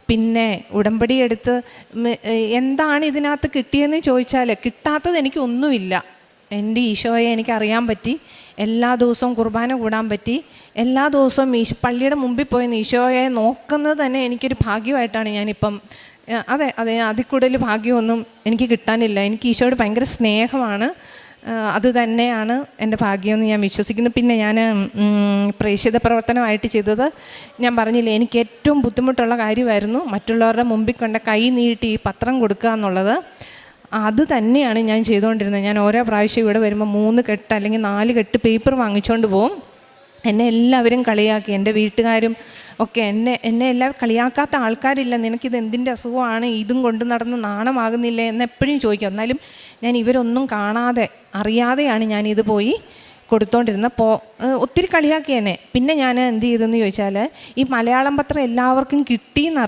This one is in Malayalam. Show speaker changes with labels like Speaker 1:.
Speaker 1: പിന്നെ ഉടമ്പടി എടുത്ത് എന്താണ് ഇതിനകത്ത് കിട്ടിയെന്ന് ചോദിച്ചാൽ കിട്ടാത്തത് എനിക്കൊന്നുമില്ല. എൻ്റെ ഈശോയെ എനിക്കറിയാൻ പറ്റി, എല്ലാ ദിവസവും കുർബാന കൂടാൻ പറ്റി, എല്ലാ ദിവസവും പള്ളിയുടെ മുമ്പിൽ പോയി ഈശോയെ നോക്കുന്നത് തന്നെ എനിക്കൊരു ഭാഗ്യമായിട്ടാണ് ഞാനിപ്പം. അതെ, അതിൽ കൂടുതൽ ഭാഗ്യമൊന്നും എനിക്ക് കിട്ടാനില്ല. എനിക്ക് ഈശോയോട് ഭയങ്കര സ്നേഹമാണ്. അത് തന്നെയാണ് എൻ്റെ ഭാഗ്യമെന്ന് ഞാൻ വിശ്വസിക്കുന്നു. പിന്നെ ഞാൻ പ്രേക്ഷിത പ്രവർത്തനമായിട്ട് ചെയ്തത് ഞാൻ പറഞ്ഞില്ലേ, എനിക്ക് ഏറ്റവും ബുദ്ധിമുട്ടുള്ള കാര്യമായിരുന്നു മറ്റുള്ളവരുടെ മുമ്പിൽ കൊണ്ട് കൈ നീട്ടി പത്രം കൊടുക്കുക എന്നുള്ളത്. അത് തന്നെയാണ് ഞാൻ ചെയ്തുകൊണ്ടിരുന്നത്. ഞാൻ ഓരോ പ്രാവശ്യം ഇവിടെ വരുമ്പോൾ 3 കെട്ട് അല്ലെങ്കിൽ 4 കെട്ട് പേപ്പർ വാങ്ങിച്ചുകൊണ്ട് പോകും. എന്നെ എല്ലാവരും കളിയാക്കി, എൻ്റെ വീട്ടുകാരും ഒക്കെ എന്നെ എല്ലാവരും കളിയാക്കാത്ത ആൾക്കാരില്ല. നിനക്കിത് എന്തിൻ്റെ അസുഖമാണ്, ഇതും കൊണ്ട് നടന്ന് നാണമാകുന്നില്ലേ എന്ന് എപ്പോഴും ചോദിക്കും. എന്നാലും ഞാൻ ഇവരൊന്നും കാണാതെ അറിയാതെയാണ് ഞാനിത് പോയി കൊടുത്തോണ്ടിരുന്നത്. ഒത്തിരി കളിയാക്കി എന്നെ. പിന്നെ ഞാൻ എന്ത് ചെയ്തെന്ന് ചോദിച്ചാൽ, ഈ മലയാളം പത്രം എല്ലാവർക്കും കിട്ടിയെന്ന്